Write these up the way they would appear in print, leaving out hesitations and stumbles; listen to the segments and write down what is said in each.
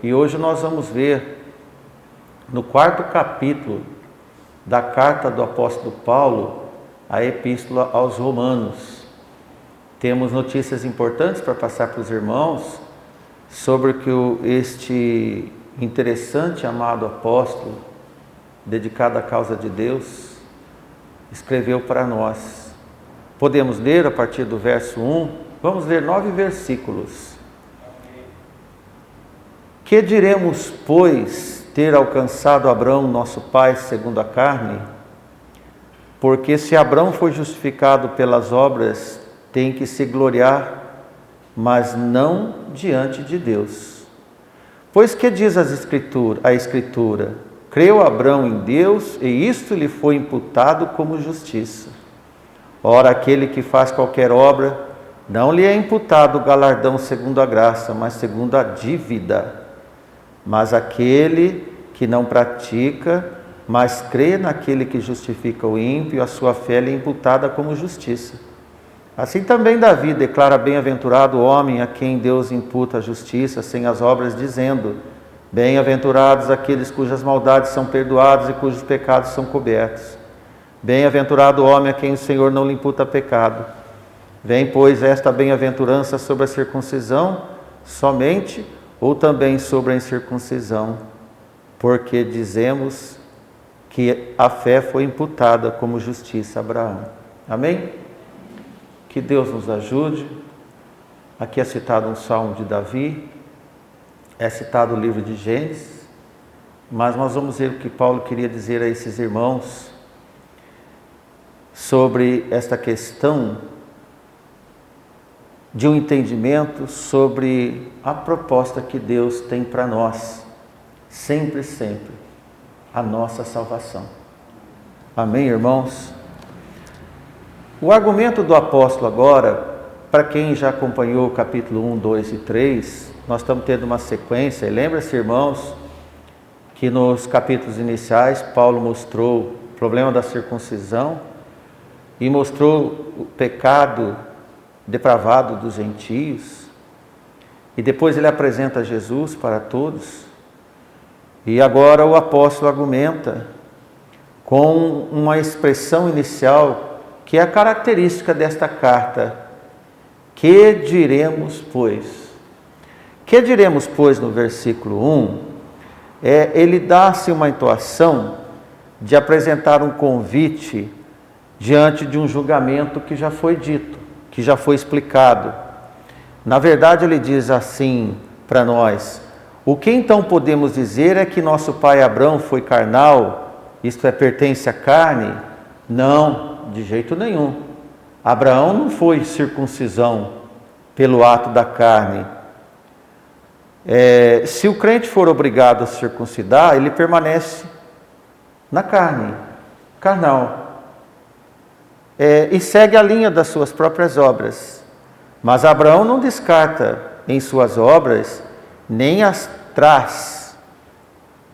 e hoje nós vamos ver no 4º capítulo da carta do apóstolo Paulo, a epístola aos Romanos. Temos notícias importantes para passar para os irmãos sobre o que este interessante, amado apóstolo, dedicado à causa de Deus, escreveu para nós. Podemos ler a partir do verso 1, vamos ler 9 versículos. Que diremos, pois, ter alcançado Abraão, nosso pai, segundo a carne? Porque se Abraão foi justificado pelas obras, tem que se gloriar, mas não diante de Deus. Pois que diz a Escritura? Creu Abraão em Deus, e isto lhe foi imputado como justiça. Ora, aquele que faz qualquer obra, não lhe é imputado o galardão segundo a graça, mas segundo a dívida. Mas aquele que não pratica, mas crê naquele que justifica o ímpio, a sua fé lhe é imputada como justiça. Assim também Davi declara bem-aventurado o homem a quem Deus imputa a justiça sem as obras, dizendo: bem-aventurados aqueles cujas maldades são perdoadas e cujos pecados são cobertos. Bem-aventurado o homem a quem o Senhor não lhe imputa pecado. Vem, pois, esta bem-aventurança sobre a circuncisão somente, ou também sobre a incircuncisão? Porque dizemos que a fé foi imputada como justiça a Abraão. Amém? Que Deus nos ajude. Aqui é citado um salmo de Davi, é citado o livro de Gênesis, mas nós vamos ver o que Paulo queria dizer a esses irmãos sobre esta questão de um entendimento sobre a proposta que Deus tem para nós, sempre, sempre, a nossa salvação. Amém, irmãos? O argumento do apóstolo agora, para quem já acompanhou o capítulo 1, 2 e 3, nós estamos tendo uma sequência, e lembra-se, irmãos, que nos capítulos iniciais, Paulo mostrou o problema da circuncisão e mostrou o pecado depravado dos gentios, e depois ele apresenta Jesus para todos, e agora o apóstolo argumenta com uma expressão inicial que é a característica desta carta. Que diremos, pois? Que diremos, pois, no versículo 1, ele dá-se uma intuação de apresentar um convite diante de um julgamento que já foi dito, que já foi explicado. Na verdade, ele diz assim para nós: o que então podemos dizer é que nosso pai Abraão foi carnal, isto é, pertence à carne? Não, de jeito nenhum. Abraão não foi circuncisão pelo ato da carne. Se o crente for obrigado a circuncidar, ele permanece na carne, carnal, e segue a linha das suas próprias obras. Mas Abraão não descarta em suas obras, nem as traz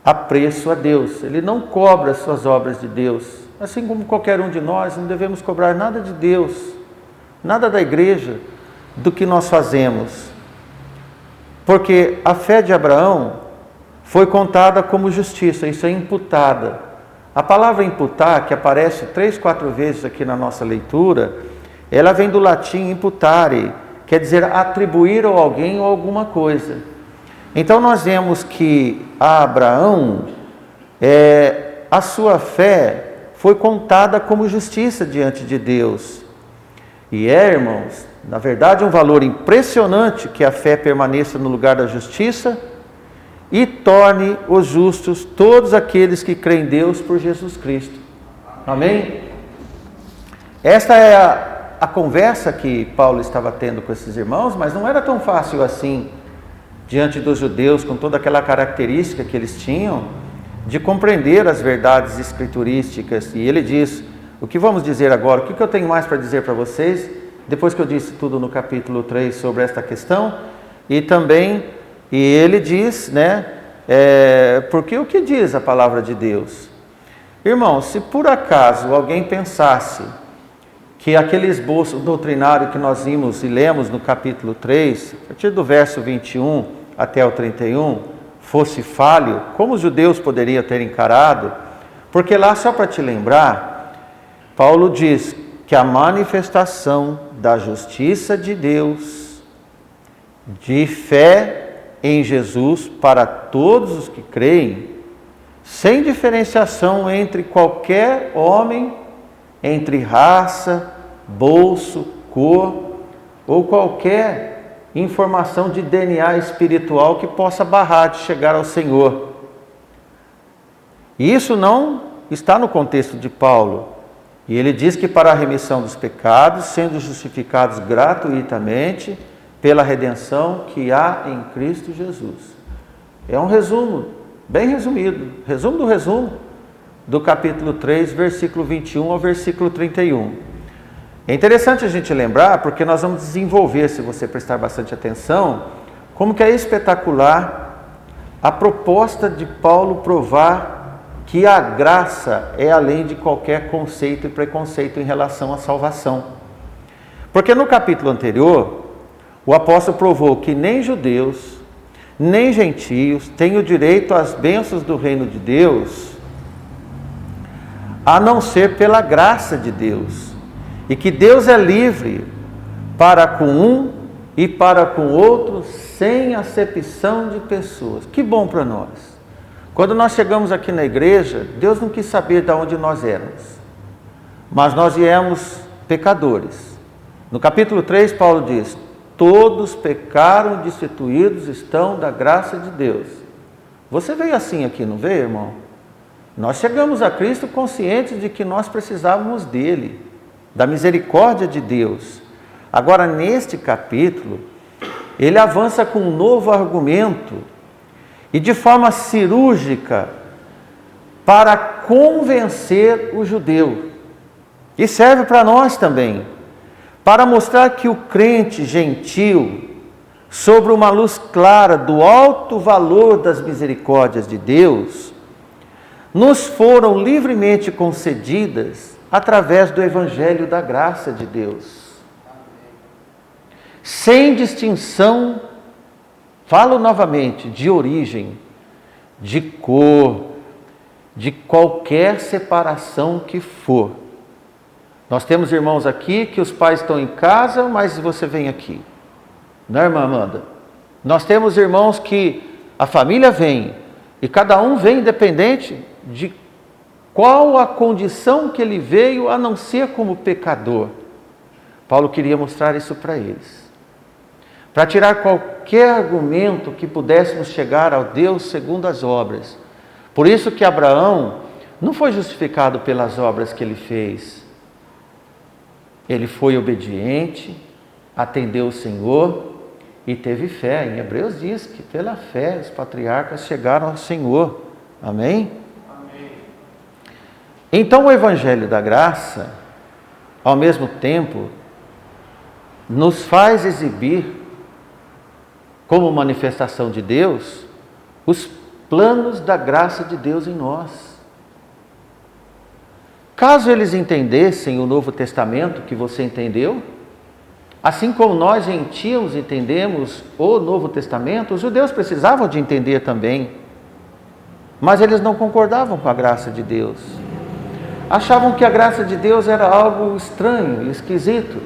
a preço a Deus. Ele não cobra as suas obras de Deus. Assim como qualquer um de nós, não devemos cobrar nada de Deus, nada da igreja, do que nós fazemos. Porque a fé de Abraão foi contada como justiça, isso é imputada. A palavra imputar, que aparece 3, 4 vezes aqui na nossa leitura, ela vem do latim imputare, quer dizer atribuir a alguém ou alguma coisa. Então nós vemos que a Abraão, a sua fé foi contada como justiça diante de Deus. E irmãos, na verdade um valor impressionante que a fé permaneça no lugar da justiça e torne os justos todos aqueles que creem em Deus por Jesus Cristo. Amém? Esta é a conversa que Paulo estava tendo com esses irmãos, mas não era tão fácil assim, diante dos judeus, com toda aquela característica que eles tinham, de compreender as verdades escriturísticas. E ele diz: o que vamos dizer agora? O que eu tenho mais para dizer para vocês, depois que eu disse tudo no capítulo 3 sobre esta questão? E também, ele diz, porque o que diz a palavra de Deus? Irmãos, se por acaso alguém pensasse que aquele esboço doutrinário que nós vimos e lemos no capítulo 3, a partir do verso 21 até o 31, fosse falho, como os judeus poderiam ter encarado? Porque lá, só para te lembrar, Paulo diz que a manifestação da justiça de Deus, de fé em Jesus para todos os que creem, sem diferenciação entre qualquer homem, entre raça, bolso, cor ou qualquer informação de DNA espiritual que possa barrar de chegar ao Senhor. E isso não está no contexto de Paulo. E ele diz que para a remissão dos pecados, sendo justificados gratuitamente pela redenção que há em Cristo Jesus. É um resumo, bem resumido, resumo do resumo, do capítulo 3, versículo 21 ao versículo 31. É interessante a gente lembrar, porque nós vamos desenvolver, se você prestar bastante atenção, como que é espetacular a proposta de Paulo provar que a graça é além de qualquer conceito e preconceito em relação à salvação. Porque no capítulo anterior, o apóstolo provou que nem judeus, nem gentios têm o direito às bênçãos do reino de Deus, a não ser pela graça de Deus. E que Deus é livre para com um e para com outro, sem acepção de pessoas. Que bom para nós. Quando nós chegamos aqui na igreja, Deus não quis saber de onde nós éramos, mas nós viemos pecadores. No capítulo 3, Paulo diz: todos pecaram, destituídos estão da graça de Deus. Você veio assim aqui, não veio, irmão? Nós chegamos a Cristo conscientes de que nós precisávamos dele, da misericórdia de Deus. Agora, neste capítulo, ele avança com um novo argumento, e de forma cirúrgica, para convencer o judeu. E serve para nós também, para mostrar que o crente gentil, sobre uma luz clara do alto valor das misericórdias de Deus, nos foram livremente concedidas através do Evangelho da graça de Deus. Sem distinção, falo novamente, de origem, de cor, de qualquer separação que for. Nós temos irmãos aqui que os pais estão em casa, mas você vem aqui. Não é, irmã Amanda? Nós temos irmãos que a família vem, e cada um vem independente de qual a condição que ele veio, a não ser como pecador. Paulo queria mostrar isso para eles, para tirar qualquer argumento que pudéssemos chegar ao Deus segundo as obras. Por isso que Abraão não foi justificado pelas obras que ele fez. Ele foi obediente, atendeu o Senhor e teve fé. Em Hebreus diz que pela fé os patriarcas chegaram ao Senhor. Amém? Amém. Então o Evangelho da Graça, ao mesmo tempo, nos faz exibir, como manifestação de Deus, os planos da graça de Deus em nós. Caso eles entendessem o Novo Testamento que você entendeu, assim como nós gentios entendemos o Novo Testamento, os judeus precisavam de entender também. Mas eles não concordavam com a graça de Deus. Achavam que a graça de Deus era algo estranho, esquisito,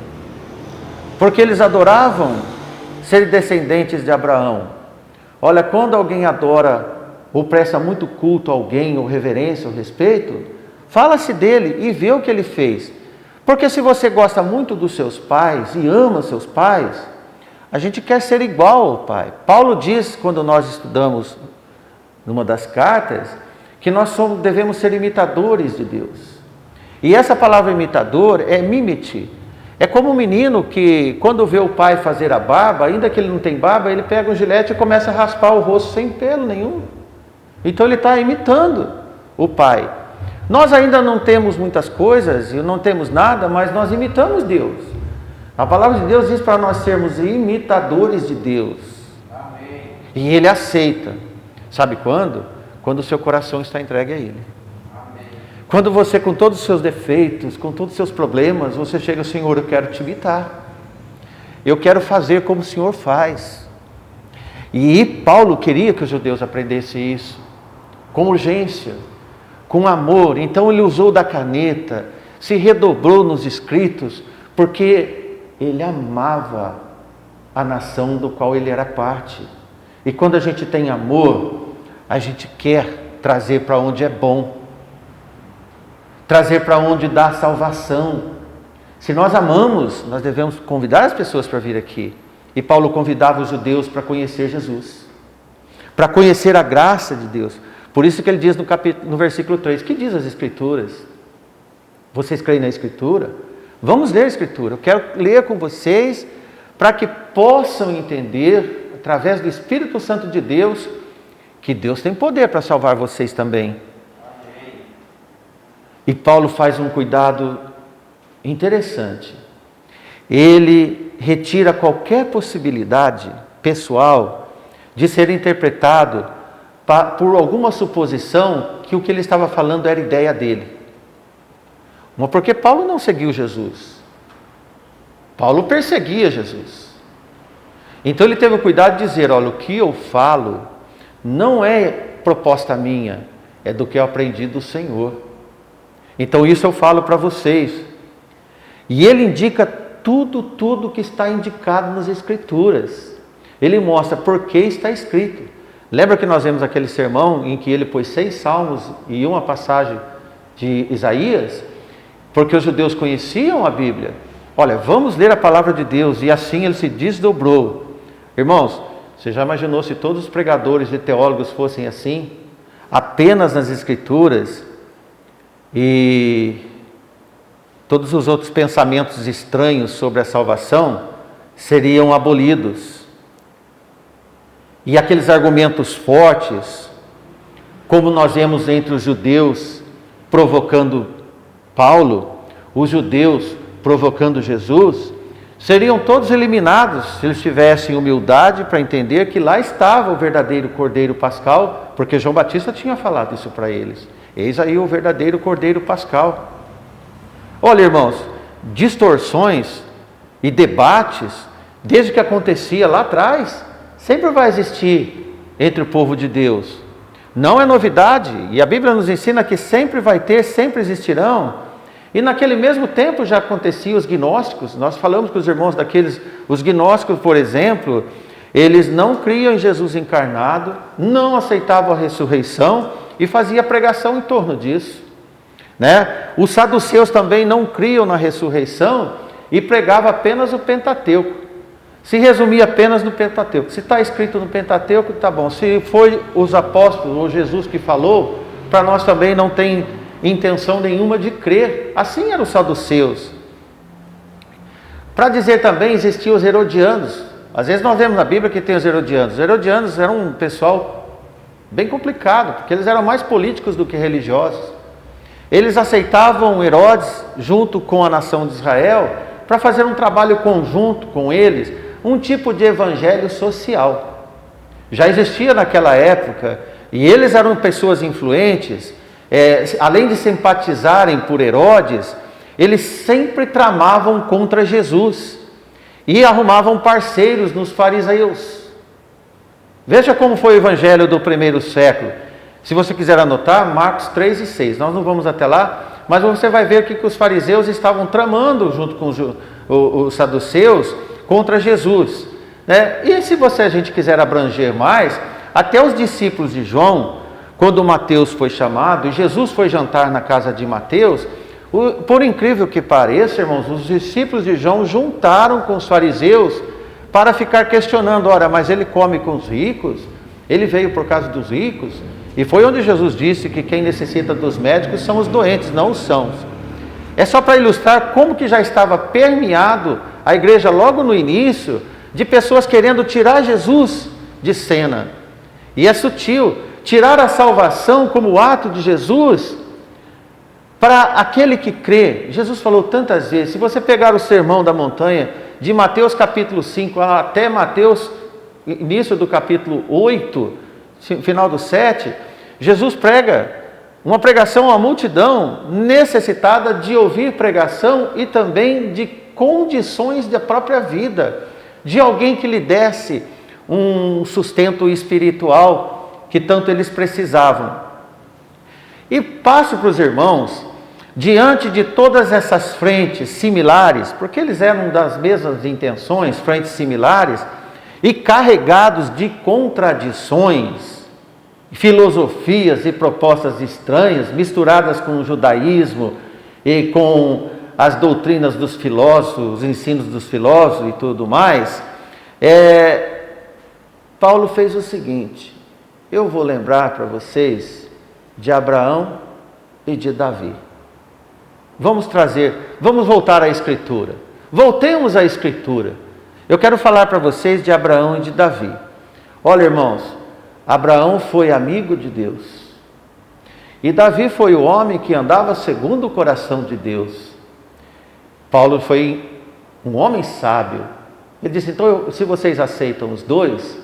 porque eles adoravam ser descendentes de Abraão. Olha, quando alguém adora ou presta muito culto a alguém, ou reverência, ou respeito, fala-se dele e vê o que ele fez. Porque se você gosta muito dos seus pais e ama seus pais, a gente quer ser igual ao pai. Paulo diz, quando nós estudamos numa das cartas, que nós devemos ser imitadores de Deus. E essa palavra imitador é mimete. É como um menino que, quando vê o pai fazer a barba, ainda que ele não tem barba, ele pega um gilete e começa a raspar o rosto sem pelo nenhum. Então ele está imitando o pai. Nós ainda não temos muitas coisas e não temos nada, mas nós imitamos Deus. A palavra de Deus diz para nós sermos imitadores de Deus. Amém. E Ele aceita. Sabe quando? Quando o seu coração está entregue a Ele. Amém. Quando você, com todos os seus defeitos, com todos os seus problemas, você chega ao Senhor: eu quero te imitar. Eu quero fazer como o Senhor faz. E Paulo queria que os judeus aprendessem isso, com urgência, com amor. Então ele usou da caneta, se redobrou nos escritos, porque ele amava a nação do qual ele era parte. E quando a gente tem amor, a gente quer trazer para onde é bom, trazer para onde dá salvação. Se nós amamos, nós devemos convidar as pessoas para vir aqui. E Paulo convidava os judeus para conhecer Jesus, para conhecer a graça de Deus. Por isso que ele diz no versículo 3, que diz as Escrituras? Vocês creem na Escritura? Vamos ler a Escritura. Eu quero ler com vocês para que possam entender, através do Espírito Santo de Deus, que Deus tem poder para salvar vocês também. Amém. E Paulo faz um cuidado interessante. Ele retira qualquer possibilidade pessoal de ser interpretado por alguma suposição que o que ele estava falando era ideia dele. Porque Paulo não seguiu Jesus. Paulo perseguia Jesus. Então ele teve o cuidado de dizer, olha, o que eu falo não é proposta minha, é do que eu aprendi do Senhor. Então isso eu falo para vocês. E ele indica tudo que está indicado nas Escrituras. Ele mostra por que está escrito. Lembra que nós vemos aquele sermão em que ele pôs 6 salmos e uma passagem de Isaías? Porque os judeus conheciam a Bíblia. Olha, vamos ler a palavra de Deus. E assim ele se desdobrou. Irmãos, você já imaginou se todos os pregadores e teólogos fossem assim? Apenas nas Escrituras, e todos os outros pensamentos estranhos sobre a salvação seriam abolidos. E aqueles argumentos fortes, como nós vemos entre os judeus provocando Paulo, os judeus provocando Jesus, seriam todos eliminados se eles tivessem humildade para entender que lá estava o verdadeiro Cordeiro Pascal, porque João Batista tinha falado isso para eles. Eis aí o verdadeiro Cordeiro Pascal. Olha, irmãos, distorções e debates, desde que acontecia lá atrás, sempre vai existir entre o povo de Deus. Não é novidade, e a Bíblia nos ensina que sempre vai ter, sempre existirão. E naquele mesmo tempo já acontecia os gnósticos. Nós falamos com os irmãos os gnósticos, por exemplo, eles não criam em Jesus encarnado, não aceitavam a ressurreição e faziam pregação em torno disso. Os saduceus também não criam na ressurreição e pregavam apenas o Pentateuco. Se resumia apenas no Pentateuco. Se está escrito no Pentateuco, está bom. Se foi os apóstolos ou Jesus que falou, para nós também não tem intenção nenhuma de crer. Assim eram os saduceus. Para dizer também, existiam os herodianos. Às vezes nós vemos na Bíblia que tem os herodianos. Os herodianos eram um pessoal bem complicado, porque eles eram mais políticos do que religiosos. Eles aceitavam Herodes junto com a nação de Israel para fazer um trabalho conjunto com eles, um tipo de evangelho social. Já existia naquela época, e eles eram pessoas influentes. Além de simpatizarem por Herodes, eles sempre tramavam contra Jesus e arrumavam parceiros nos fariseus. Veja como foi o evangelho do primeiro século. Se você quiser anotar, Marcos 3 e 6. Nós não vamos até lá, mas você vai ver que os fariseus estavam tramando junto com os saduceus contra Jesus. E se a gente quiser abranger mais, até os discípulos de João, quando Mateus foi chamado e Jesus foi jantar na casa de Mateus, por incrível que pareça, irmãos, os discípulos de João juntaram com os fariseus para ficar questionando, ora, mas ele come com os ricos? Ele veio por causa dos ricos? E foi onde Jesus disse que quem necessita dos médicos são os doentes, não os sãos. É só para ilustrar como que já estava permeado a igreja logo no início de pessoas querendo tirar Jesus de cena. E é sutil, tirar a salvação como ato de Jesus para aquele que crê. Jesus falou tantas vezes, se você pegar o sermão da montanha, de Mateus capítulo 5 até Mateus, início do capítulo 8, final do 7, Jesus prega uma pregação à multidão necessitada de ouvir pregação e também de condições da própria vida, de alguém que lhe desse um sustento espiritual que tanto eles precisavam. E passo para os irmãos, diante de todas essas frentes similares, porque eles eram das mesmas intenções, frentes similares, e carregados de contradições, filosofias e propostas estranhas, misturadas com o judaísmo e com as doutrinas dos filósofos, os ensinos dos filósofos e tudo mais, Paulo fez o seguinte: eu vou lembrar para vocês de Abraão e de Davi. Vamos voltar à Escritura. Voltemos à Escritura. Eu quero falar para vocês de Abraão e de Davi. Olha, irmãos, Abraão foi amigo de Deus. E Davi foi o homem que andava segundo o coração de Deus. Paulo foi um homem sábio. Ele disse, então, se vocês aceitam os dois,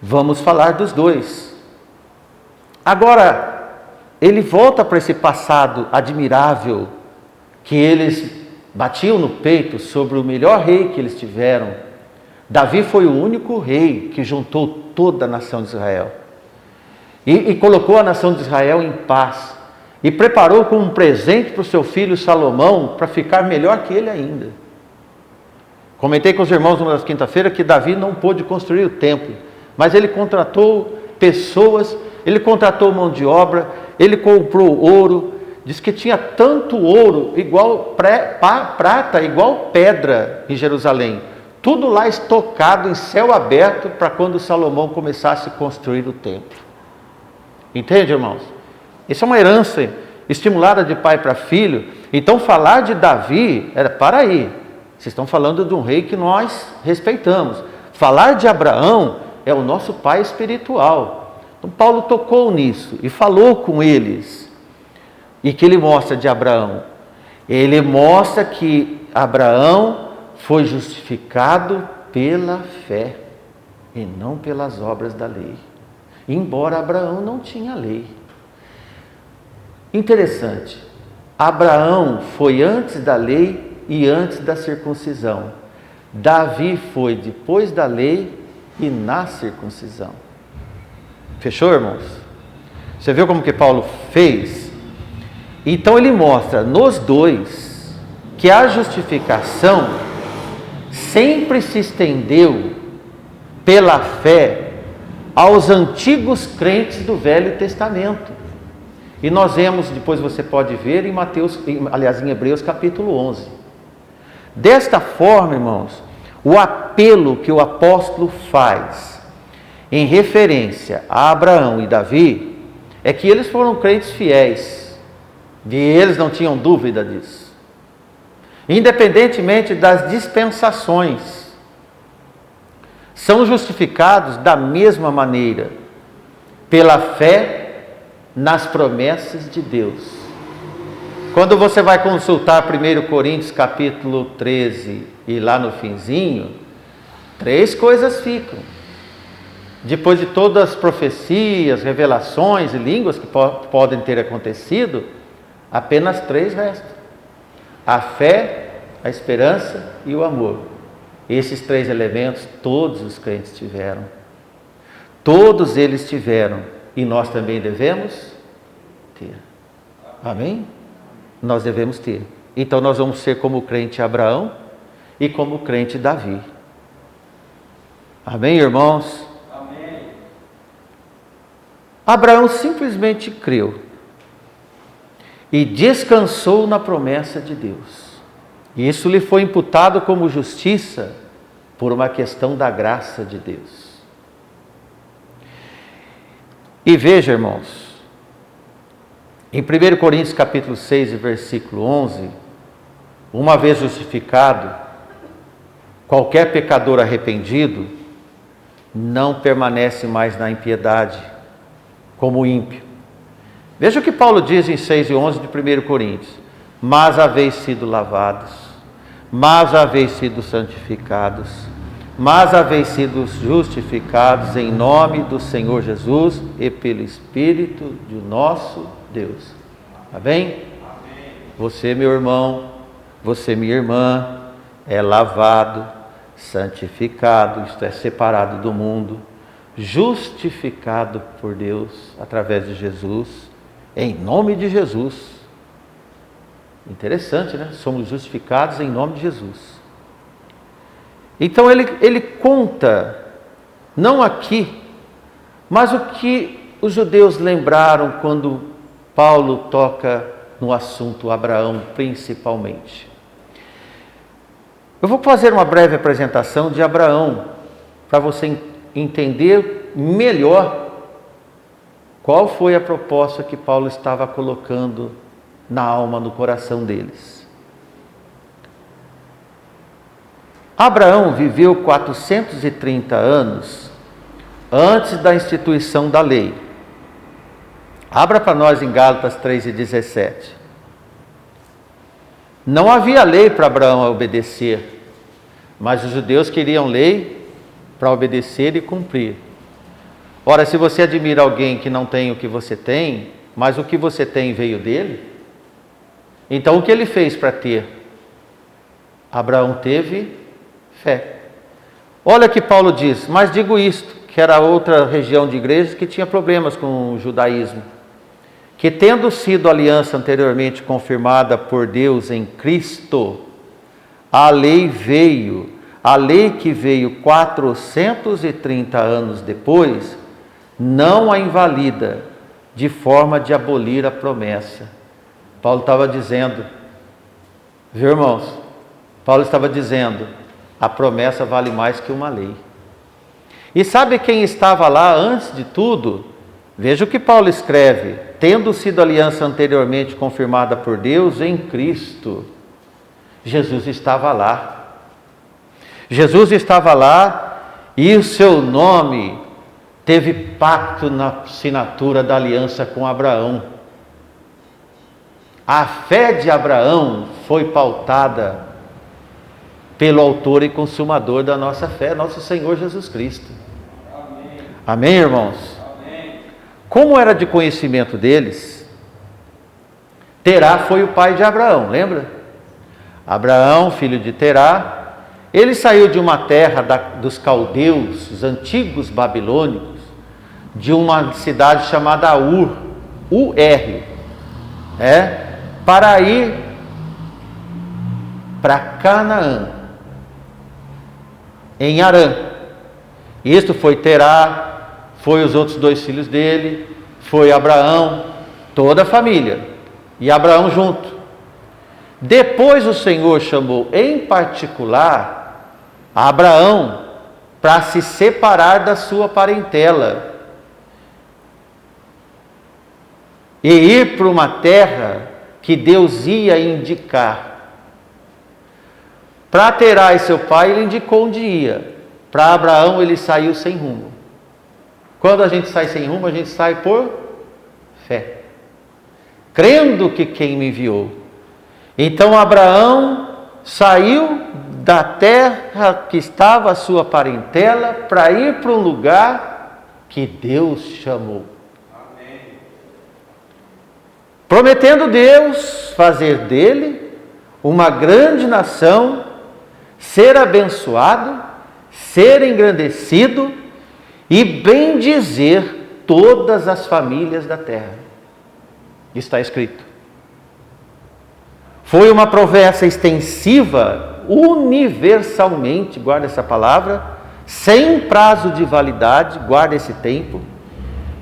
vamos falar dos dois. Agora, ele volta para esse passado admirável, que eles batiam no peito sobre o melhor rei que eles tiveram. Davi foi o único rei que juntou toda a nação de Israel. E colocou a nação de Israel em paz. E preparou como um presente para o seu filho Salomão, para ficar melhor que ele ainda. Comentei com os irmãos numa das quinta-feiras que Davi não pôde construir o templo, mas ele contratou pessoas, ele contratou mão de obra, ele comprou ouro, diz que tinha tanto ouro, igual prata, igual pedra em Jerusalém. Tudo lá estocado em céu aberto para quando Salomão começasse a construir o templo. Entende, irmãos? Isso é uma herança estimulada de pai para filho. Então falar de Davi, para aí, vocês estão falando de um rei que nós respeitamos. Falar de Abraão é o nosso pai espiritual. Então Paulo tocou nisso e falou com eles. E que ele mostra de Abraão? Ele mostra que Abraão foi justificado pela fé e não pelas obras da lei. Embora Abraão não tinha lei. Interessante, Abraão foi antes da lei e antes da circuncisão. Davi foi depois da lei e na circuncisão. Fechou, irmãos? Você viu como que Paulo fez? Então ele mostra nos dois que a justificação sempre se estendeu pela fé aos antigos crentes do Velho Testamento. E nós vemos, depois você pode ver em Hebreus capítulo 11. Desta forma, irmãos, o apelo que o apóstolo faz em referência a Abraão e Davi é que eles foram crentes fiéis. E eles não tinham dúvida disso. Independentemente das dispensações, são justificados da mesma maneira, pela fé nas promessas de Deus. Quando você vai consultar 1 Coríntios capítulo 13 e lá no finzinho, 3 coisas ficam. Depois de todas as profecias, revelações e línguas que podem ter acontecido, apenas 3 restam: a fé, a esperança e o amor. Esses 3 elementos todos os crentes tiveram. Todos eles tiveram. E nós também devemos ter. Amém? Nós devemos ter. Então nós vamos ser como o crente Abraão e como o crente Davi. Amém, irmãos? Amém. Abraão simplesmente creu e descansou na promessa de Deus. E isso lhe foi imputado como justiça por uma questão da graça de Deus. E veja, irmãos, em 1 Coríntios capítulo 6 e versículo 11, uma vez justificado, qualquer pecador arrependido não permanece mais na impiedade como ímpio. Veja o que Paulo diz em 6 e 11 de 1 Coríntios: mas haveis sido lavados, mas haveis sido santificados, mas haveis sido justificados em nome do Senhor Jesus e pelo Espírito de nosso Deus. Amém? Amém. Você, meu irmão, você, minha irmã, é lavado, santificado, isto é, separado do mundo, justificado por Deus através de Jesus, em nome de Jesus. Interessante, né? Somos justificados em nome de Jesus. Então ele conta, não aqui, mas o que os judeus lembraram quando Paulo toca no assunto Abraão principalmente. Eu vou fazer uma breve apresentação de Abraão, para você entender melhor qual foi a proposta que Paulo estava colocando na alma, no coração deles. Abraão viveu 430 anos antes da instituição da lei. Abra para nós em Gálatas 3:17. Não havia lei para Abraão obedecer, mas os judeus queriam lei para obedecer e cumprir. Ora, se você admira alguém que não tem o que você tem, mas o que você tem veio dele, então o que ele fez para ter? Abraão teve fé. Olha que Paulo diz, mas digo isto, que era outra região de igrejas que tinha problemas com o judaísmo, que tendo sido aliança anteriormente confirmada por Deus em Cristo, a lei que veio 430 anos depois, não a invalida, de forma de abolir a promessa. Paulo estava dizendo, viu, irmãos? Paulo estava dizendo, a promessa vale mais que uma lei. E sabe quem estava lá antes de tudo? Veja o que Paulo escreve, tendo sido aliança anteriormente confirmada por Deus em Cristo. Jesus estava lá. Jesus estava lá e o seu nome teve pacto na assinatura da aliança com Abraão. A fé de Abraão foi pautada pelo autor e consumador da nossa fé, nosso Senhor Jesus Cristo. Amém, amém, irmãos? Amém. Como era de conhecimento deles, Terá foi o pai de Abraão, lembra? Abraão, filho de Terá, ele saiu de uma terra dos caldeus, os antigos babilônicos, de uma cidade chamada Ur, para ir para Canaã, em Harã. Isto foi Terá, foi os outros dois filhos dele, foi Abraão, toda a família, e Abraão junto. Depois o Senhor chamou em particular Abraão para se separar da sua parentela e ir para uma terra que Deus ia indicar. Para Terá e seu pai, ele indicou onde ia. Para Abraão, ele saiu sem rumo. Quando a gente sai sem rumo, a gente sai por fé, crendo que quem me enviou. Então Abraão saiu da terra que estava a sua parentela para ir para um lugar que Deus chamou. Amém. Prometendo Deus fazer dele uma grande nação, ser abençoado, ser engrandecido e bendizer todas as famílias da terra. Está escrito. Foi uma promessa extensiva, universalmente, guarda essa palavra, sem prazo de validade, guarda esse tempo,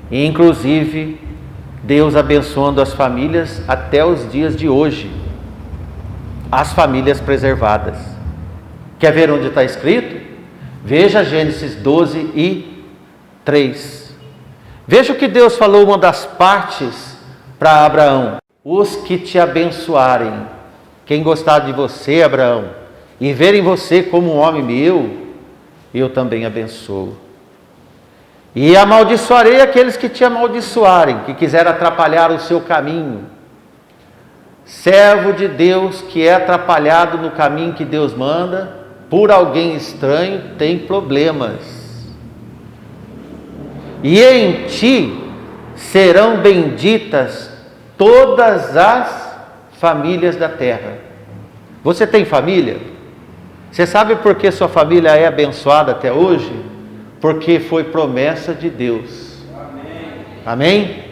e inclusive Deus abençoando as famílias até os dias de hoje, as famílias preservadas. Quer ver onde está escrito? Veja Gênesis 12:3. Veja o que Deus falou, uma das partes para Abraão: os que te abençoarem, quem gostar de você, Abraão, e verem você como um homem meu, eu também abençoo. E amaldiçoarei aqueles que te amaldiçoarem, que quiserem atrapalhar o seu caminho. Servo de Deus que é atrapalhado no caminho que Deus manda, por alguém estranho, tem problemas. E em ti serão benditas todas as famílias da terra. Você tem família? Você sabe por que sua família é abençoada até hoje? Porque foi promessa de Deus. Amém?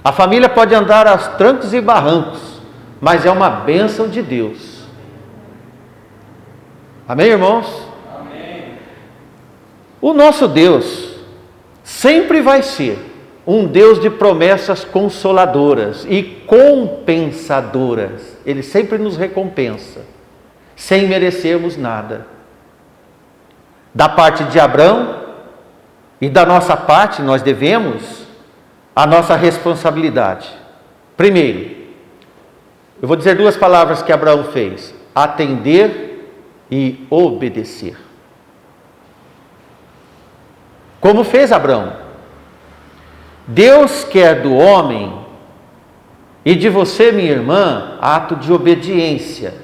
A família pode andar aos trancos e barrancos, mas é uma bênção de Deus. Amém, irmãos? Amém. O nosso Deus sempre vai ser um Deus de promessas consoladoras e compensadoras. Ele sempre nos recompensa, sem merecermos nada. Da parte de Abraão e da nossa parte, nós devemos a nossa responsabilidade. Primeiro, eu vou dizer duas palavras que Abraão fez: atender e obedecer. Como fez Abraão? Deus quer do homem e de você, minha irmã, ato de obediência.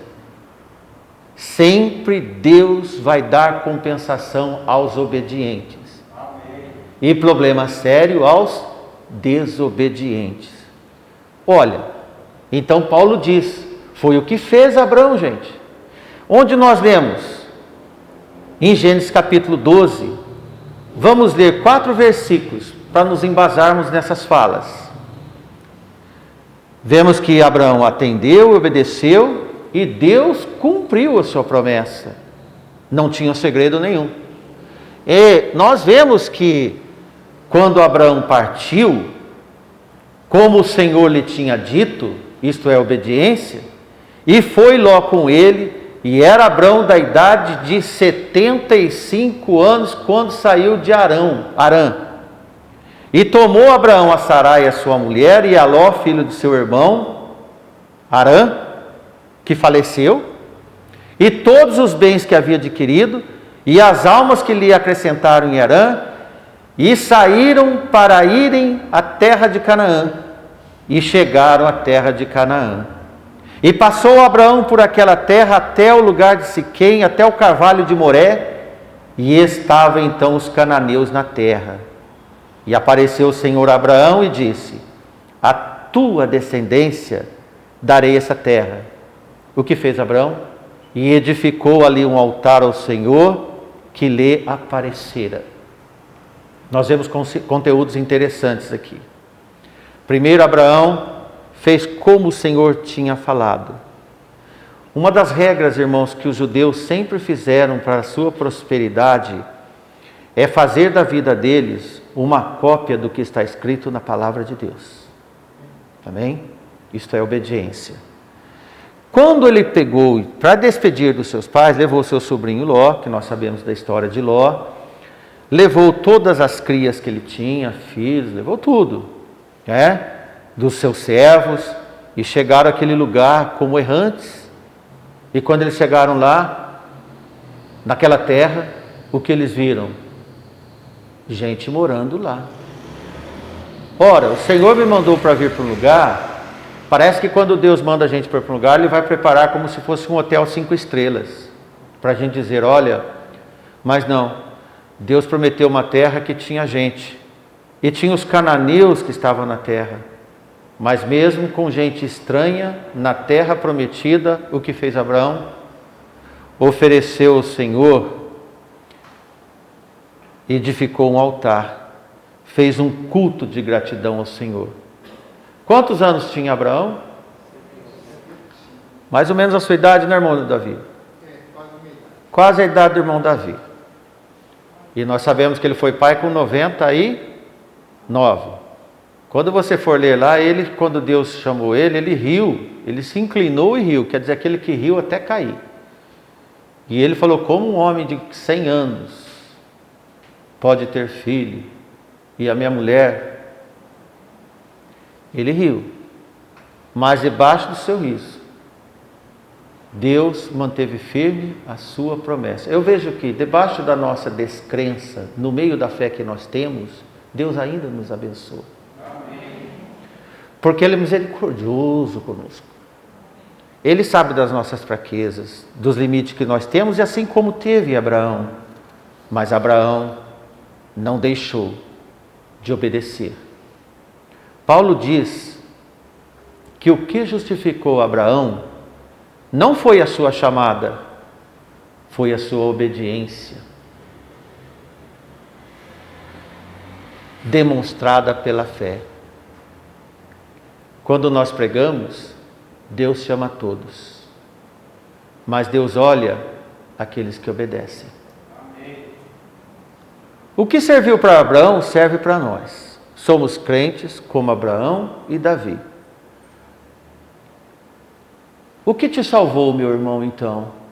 Sempre Deus vai dar compensação aos obedientes. Amém. E problema sério aos desobedientes. Olha, então Paulo diz, foi o que fez Abraão, gente. Onde nós lemos? Em Gênesis capítulo 12. Vamos ler 4 versículos para nos embasarmos nessas falas. Vemos que Abraão atendeu, obedeceu e Deus cumpriu a sua promessa. Não tinha segredo nenhum. E nós vemos que quando Abraão partiu, como o Senhor lhe tinha dito, isto é obediência, e foi Ló com ele, e era Abraão da idade de 75 anos quando saiu de Harã. E tomou Abraão a Sarai, a sua mulher, e a Ló, filho de seu irmão, Harã, que faleceu, e todos os bens que havia adquirido, e as almas que lhe acrescentaram em Harã, e saíram para irem à terra de Canaã, e chegaram à terra de Canaã. E passou Abraão por aquela terra até o lugar de Siquém, até o carvalho de Moré, e estavam então os cananeus na terra. E apareceu o Senhor a Abraão e disse: a tua descendência darei essa terra. O que fez Abraão? E edificou ali um altar ao Senhor que lhe aparecera. Nós vemos conteúdos interessantes aqui. Primeiro, Abraão fez como o Senhor tinha falado. Uma das regras, irmãos, que os judeus sempre fizeram para a sua prosperidade é fazer da vida deles uma cópia do que está escrito na palavra de Deus. Amém? Isto é obediência. Quando ele pegou, para despedir dos seus pais, levou seu sobrinho Ló, que nós sabemos da história de Ló, levou todas as crias que ele tinha, filhos, levou tudo, né? Dos seus servos, e chegaram àquele lugar como errantes. E quando eles chegaram lá, naquela terra, o que eles viram? Gente morando lá. Ora, o Senhor me mandou para vir para um lugar. Parece que quando Deus manda a gente para um lugar, Ele vai preparar como se fosse um hotel 5 estrelas, para a gente dizer, olha, mas não, Deus prometeu uma terra que tinha gente, e tinha os cananeus que estavam na terra, mas mesmo com gente estranha, na terra prometida, o que fez Abraão? Ofereceu ao Senhor, edificou um altar, fez um culto de gratidão ao Senhor. Quantos anos tinha Abraão? Mais ou menos a sua idade, né, irmão Davi? Quase a idade do irmão Davi. E nós sabemos que ele foi pai com 99. Quando você for ler lá, ele, quando Deus chamou ele riu, ele se inclinou e riu, quer dizer, aquele que riu até cair. E ele falou, como um homem de 100 anos pode ter filho, e a minha mulher... Ele riu, mas debaixo do seu riso, Deus manteve firme a sua promessa. Eu vejo que debaixo da nossa descrença, no meio da fé que nós temos, Deus ainda nos abençoa. Amém. Porque Ele é misericordioso conosco. Ele sabe das nossas fraquezas, dos limites que nós temos, e assim como teve Abraão. Mas Abraão não deixou de obedecer. Paulo diz que o que justificou Abraão não foi a sua chamada, foi a sua obediência, demonstrada pela fé. Quando nós pregamos, Deus chama todos, mas Deus olha aqueles que obedecem. O que serviu para Abraão serve para nós. Somos crentes como Abraão e Davi. O que te salvou, meu irmão, então?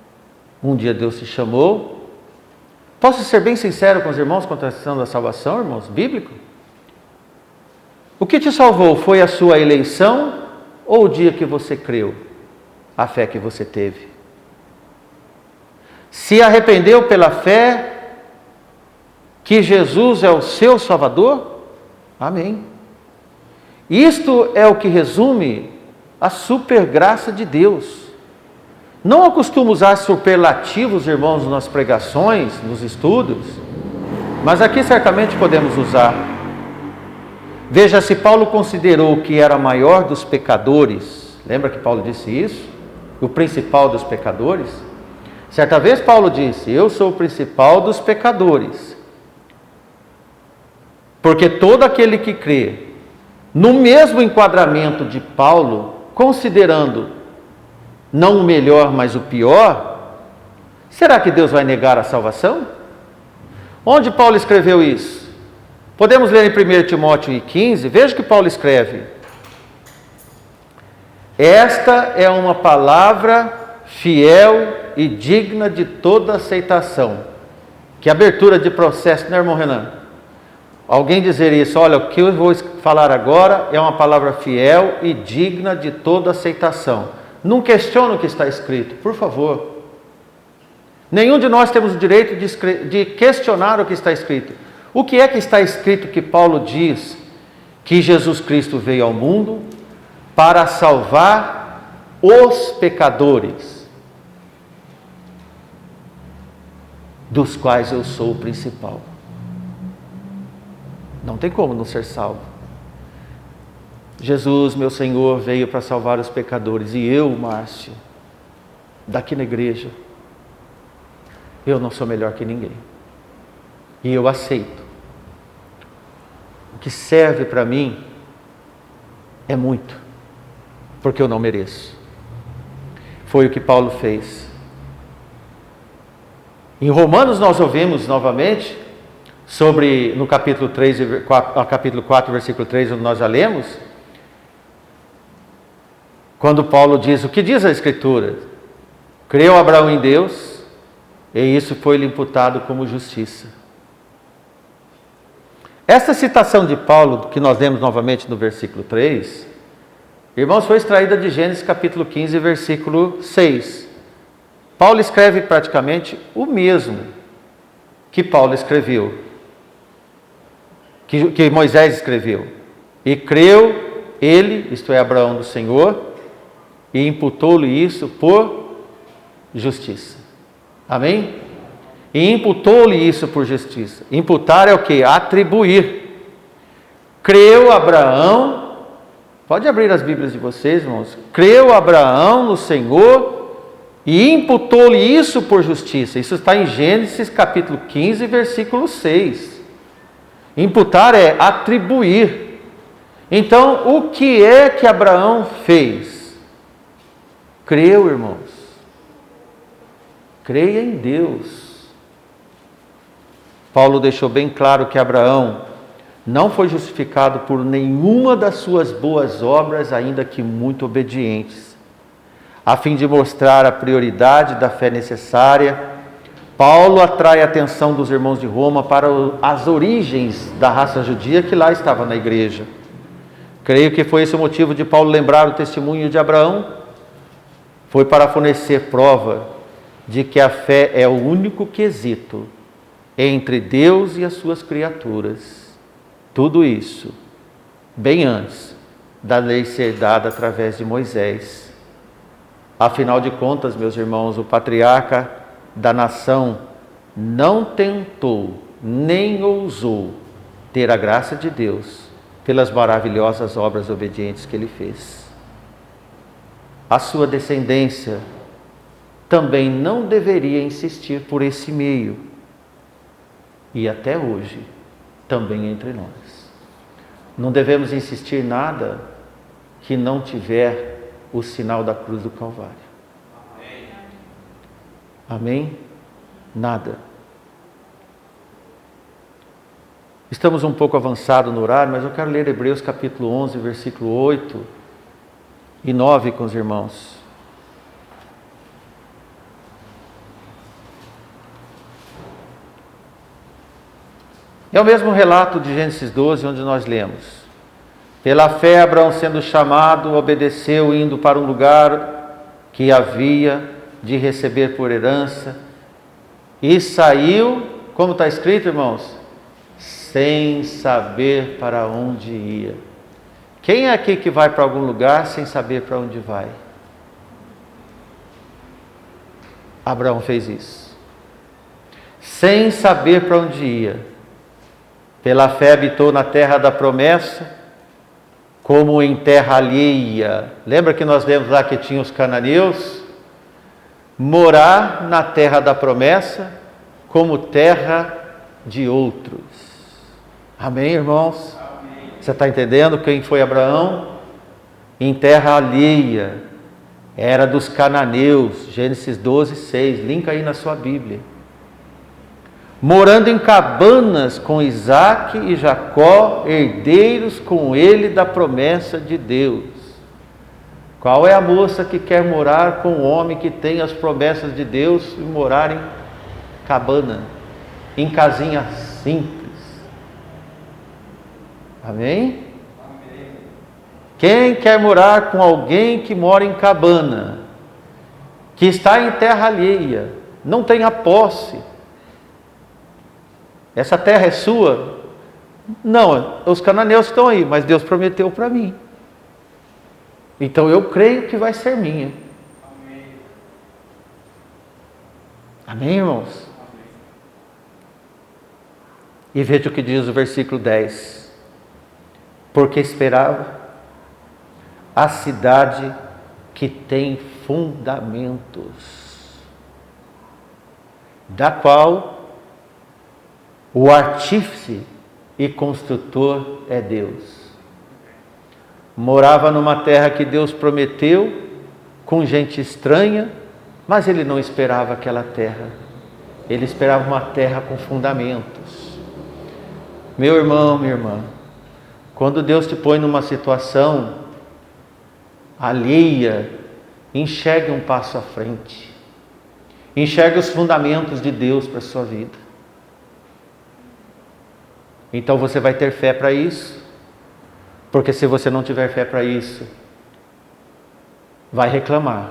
Um dia Deus te chamou. Posso ser bem sincero com os irmãos quanto à questão da salvação, irmãos? Bíblico? O que te salvou foi a sua eleição ou o dia que você creu? A fé que você teve? Se arrependeu pela fé que Jesus é o seu Salvador? Amém. Isto é o que resume a supergraça de Deus. Não acostumo usar superlativos, irmãos, nas pregações, nos estudos, mas aqui certamente podemos usar. Veja, se Paulo considerou que era maior dos pecadores, lembra que Paulo disse isso? O principal dos pecadores? Certa vez Paulo disse, eu sou o principal dos pecadores. Porque todo aquele que crê, no mesmo enquadramento de Paulo, considerando não o melhor, mas o pior, será que Deus vai negar a salvação? Onde Paulo escreveu isso? Podemos ler em 1 Timóteo 15, veja o que Paulo escreve. Esta é uma palavra fiel e digna de toda aceitação. Que abertura de processo, né, irmão Renan? Alguém dizer isso, olha, o que eu vou falar agora é uma palavra fiel e digna de toda aceitação. Não questione o que está escrito, por favor. Nenhum de nós temos o direito de questionar o que está escrito. O que é que está escrito que Paulo diz que Jesus Cristo veio ao mundo para salvar os pecadores, dos quais eu sou o principal? Não tem como não ser salvo. Jesus, meu Senhor, veio para salvar os pecadores. E eu, Márcio, daqui na igreja, eu não sou melhor que ninguém. E eu aceito. O que serve para mim é muito, porque eu não mereço. Foi o que Paulo fez. Em Romanos nós ouvimos novamente sobre, no capítulo 4, versículo 3, onde nós já lemos, quando Paulo diz, o que diz a Escritura? Creu Abraão em Deus, e isso foi-lhe imputado como justiça. Essa citação de Paulo, que nós lemos novamente no versículo 3, irmãos, foi extraída de Gênesis capítulo 15, versículo 6. Paulo escreve praticamente o mesmo que Paulo escreveu, que Moisés escreveu. E creu ele, isto é, Abraão, do Senhor, e imputou-lhe isso por justiça. Amém? E imputou-lhe isso por justiça. Imputar é o que? Atribuir. Creu Abraão, pode abrir as Bíblias de vocês, irmãos. Creu Abraão no Senhor e imputou-lhe isso por justiça. Isso está em Gênesis capítulo 15, versículo 6. Imputar é atribuir. Então, o que é que Abraão fez? Creu, irmãos. Creia em Deus. Paulo deixou bem claro que Abraão não foi justificado por nenhuma das suas boas obras, ainda que muito obedientes. A fim de mostrar a prioridade da fé necessária, Paulo atrai a atenção dos irmãos de Roma para as origens da raça judia que lá estava na igreja. Creio que foi esse o motivo de Paulo lembrar o testemunho de Abraão. Foi para fornecer prova de que a fé é o único quesito entre Deus e as suas criaturas. Tudo isso bem antes da lei ser dada através de Moisés. Afinal de contas, meus irmãos, o patriarca da nação não tentou, nem ousou ter a graça de Deus pelas maravilhosas obras obedientes que ele fez. A sua descendência também não deveria insistir por esse meio. E até hoje, também entre nós. Não devemos insistir em nada que não tiver o sinal da cruz do Calvário. Amém? Nada. Estamos um pouco avançados no horário, mas eu quero ler Hebreus capítulo 11, versículo 8 e 9 com os irmãos. É o mesmo relato de Gênesis 12, onde nós lemos: pela fé, Abraão, sendo chamado, obedeceu, indo para um lugar que havia de receber por herança, e saiu, como está escrito, irmãos? Sem saber para onde ia. Quem é aqui que vai para algum lugar sem saber para onde vai? Abraão fez isso. Sem saber para onde ia. Pela fé habitou na terra da promessa, como em terra alheia. Lembra que nós lemos lá que tinha os cananeus? Morar na terra da promessa, como terra de outros. Amém, irmãos? Amém. Você está entendendo quem foi Abraão? Em terra alheia. Era dos cananeus. Gênesis 12, 6. Linka aí na sua Bíblia. Morando em cabanas com Isaac e Jacó, herdeiros com ele da promessa de Deus. Qual é a moça que quer morar com o homem que tem as promessas de Deus e morar em cabana, em casinha simples? Amém? Amém. Quem quer morar com alguém que mora em cabana, que está em terra alheia, não tem a posse? Essa terra é sua? Não, os cananeus estão aí, mas Deus prometeu para mim. Então eu creio que vai ser minha. Amém, Amém, irmãos? Amém. E veja o que diz o versículo 10. Porque esperava a cidade que tem fundamentos, da qual o artífice e construtor é Deus. Morava numa terra que Deus prometeu, com gente estranha, mas ele não esperava aquela terra. Ele esperava uma terra com fundamentos. Meu irmão, minha irmã, quando Deus te põe numa situação alheia, enxergue um passo à frente. Enxergue os fundamentos de Deus para a sua vida. Então você vai ter fé para isso, porque se você não tiver fé para isso, vai reclamar.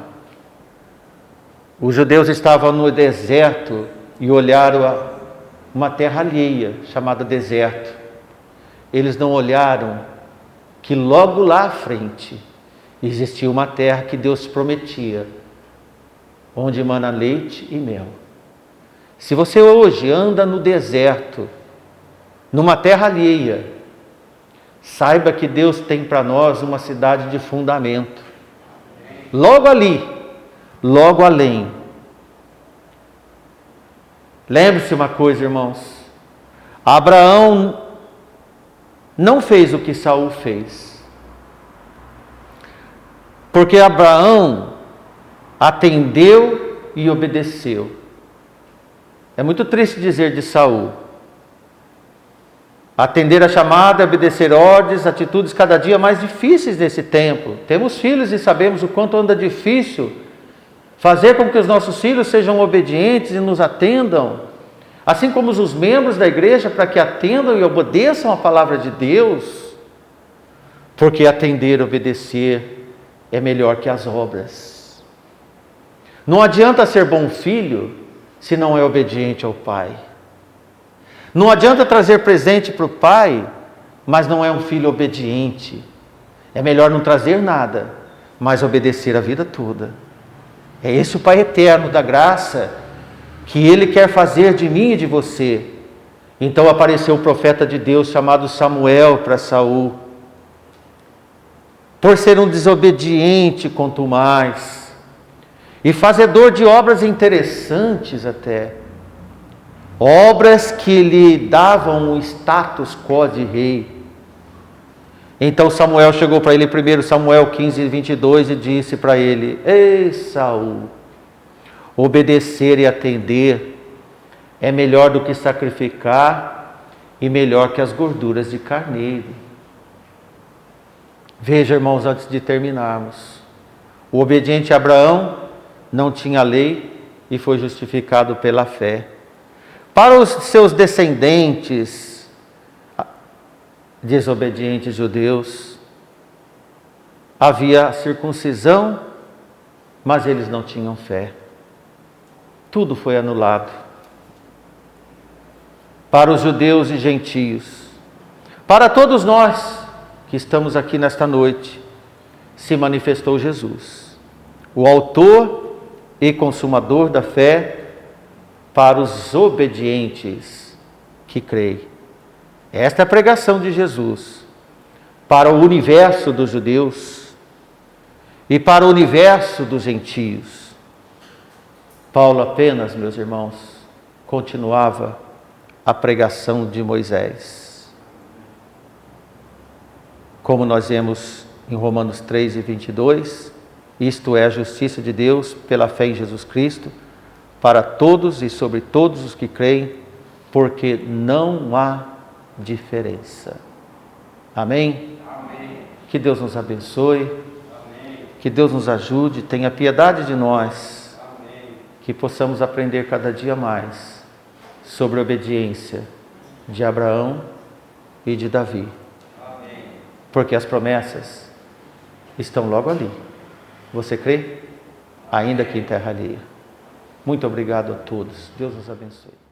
Os judeus estavam no deserto e olharam uma terra alheia, chamada deserto. Eles não olharam que logo lá à frente existia uma terra que Deus prometia, onde emana leite e mel. Se você hoje anda no deserto, numa terra alheia, saiba que Deus tem para nós uma cidade de fundamento. Logo ali, logo além. Lembre-se uma coisa, irmãos. Abraão não fez o que Saul fez. Porque Abraão atendeu e obedeceu. É muito triste dizer de Saul. Atender a chamada, obedecer ordens, atitudes cada dia mais difíceis nesse tempo. Temos filhos e sabemos o quanto anda difícil fazer com que os nossos filhos sejam obedientes e nos atendam. Assim como os membros da igreja, para que atendam e obedeçam a palavra de Deus. Porque atender e obedecer é melhor que as obras. Não adianta ser bom filho se não é obediente ao pai. Não adianta trazer presente para o pai, mas não é um filho obediente. É melhor não trazer nada, mas obedecer a vida toda. É esse o Pai eterno da graça, que Ele quer fazer de mim e de você. Então apareceu o profeta de Deus chamado Samuel para Saul. Por ser um desobediente, quanto mais. e fazedor de obras interessantes até, obras que lhe davam um status quo de rei. Então Samuel chegou para ele, 1 Samuel 15, 22, e disse para ele: ei, Saul, obedecer e atender é melhor do que sacrificar e melhor que as gorduras de carneiro. Veja, irmãos, antes de terminarmos, o obediente Abraão não tinha lei e foi justificado pela fé. Para os seus descendentes desobedientes judeus, havia circuncisão, mas eles não tinham fé. Tudo foi anulado. Para os judeus e gentios, para todos nós que estamos aqui nesta noite, se manifestou Jesus, o autor e consumador da fé, para os obedientes que creem. Esta é a pregação de Jesus para o universo dos judeus e para o universo dos gentios. Paulo apenas, meus irmãos, continuava a pregação de Moisés. Como nós vemos em Romanos 3 e 22, isto é a justiça de Deus pela fé em Jesus Cristo, para todos e sobre todos os que creem, porque não há diferença. Amém? Amém. Que Deus nos abençoe. Amém. Que Deus nos ajude, tenha piedade de nós. Amém. Que possamos aprender cada dia mais sobre a obediência de Abraão e de Davi. Amém. Porque as promessas estão logo ali. Você crê? Ainda que em terra alheia. Muito obrigado a todos. Deus nos abençoe.